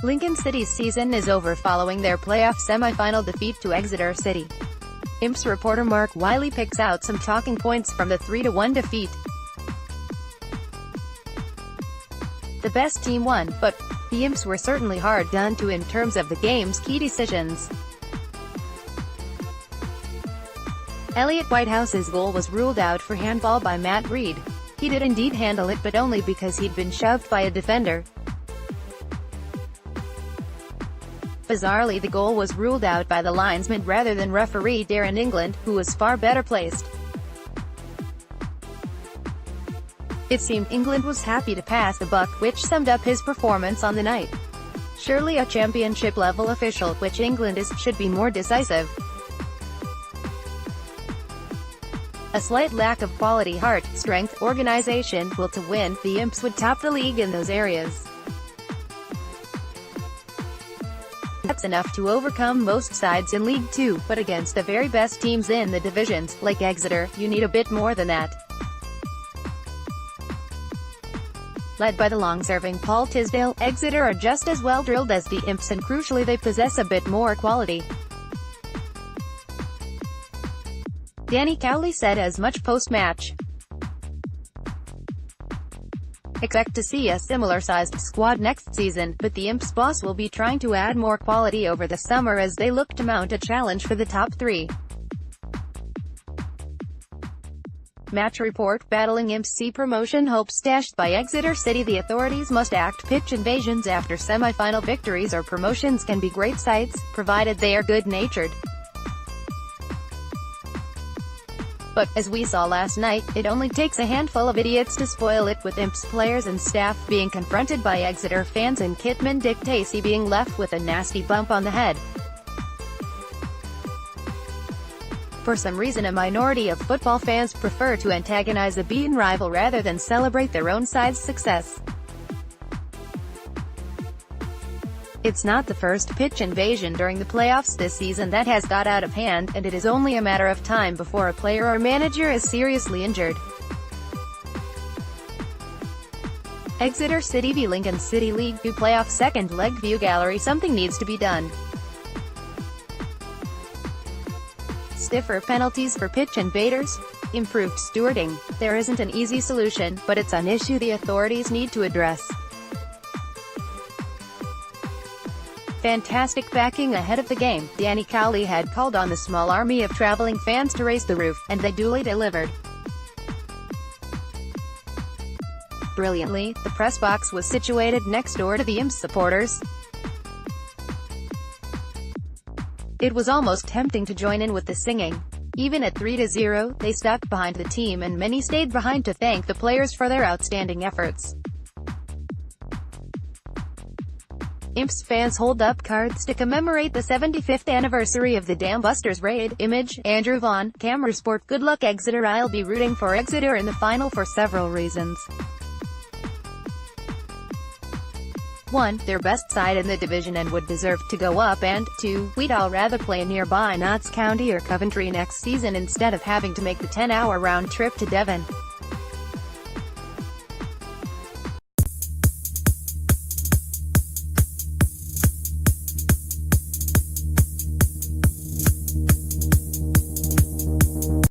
Lincoln City's season is over following their playoff semi-final defeat to Exeter City. Imps reporter Mark Whiley picks out some talking points from the 3-1 defeat. The best team won, but the Imps were certainly hard done to in terms of the game's key decisions. Elliott Whitehouse's goal was ruled out for handball by Matt Rhead. He did indeed handle it, but only because he'd been shoved by a defender. Bizarrely, the goal was ruled out by the linesman rather than referee Darren England, who was far better placed. It seemed England was happy to pass the buck, which summed up his performance on the night. Surely a championship-level official, which England is, should be more decisive. A slight lack of quality, heart, strength, organization, will to win, the Imps would top the league in those areas. That's enough to overcome most sides in League Two, but against the very best teams in the divisions, like Exeter, you need a bit more than that. Led by the long-serving Paul Tisdale, Exeter are just as well drilled as the Imps, and crucially they possess a bit more quality. Danny Cowley said as much post-match. Expect to see a similar-sized squad next season, but the Imps boss will be trying to add more quality over the summer as they look to mount a challenge for the top three. Match report: battling Imps see promotion hopes dashed by Exeter City. The authorities must act pitch invasions after semi-final victories, or promotions can be great sights, provided they are good-natured. But, as we saw last night, it only takes a handful of idiots to spoil it, with Imps players and staff being confronted by Exeter fans and kitman Dick Tacey being left with a nasty bump on the head. For some reason, a minority of football fans prefer to antagonize a beaten rival rather than celebrate their own side's success. It's not the first pitch invasion during the playoffs this season that has got out of hand, and it is only a matter of time before a player or manager is seriously injured. Exeter City v Lincoln City, League 2 playoff second leg. View gallery. Something needs to be done. Stiffer penalties for pitch invaders. Improved stewarding. There isn't an easy solution, but it's an issue the authorities need to address. Fantastic backing ahead of the game. Danny Cowley had called on the small army of traveling fans to raise the roof, and they duly delivered. Brilliantly, the press box was situated next door to the Imps supporters. It was almost tempting to join in with the singing. Even at 3-0, they stuck behind the team, and many stayed behind to thank the players for their outstanding efforts. Imps fans hold up cards to commemorate the 75th anniversary of the Dam Busters raid. Image: Andrew Vaughan, Camera Sport. Good luck Exeter. I'll be rooting for Exeter in the final for several reasons. 1. They're best side in the division and would deserve to go up, and 2. We'd all rather play nearby Notts County or Coventry next season instead of having to make the 10-hour round trip to Devon.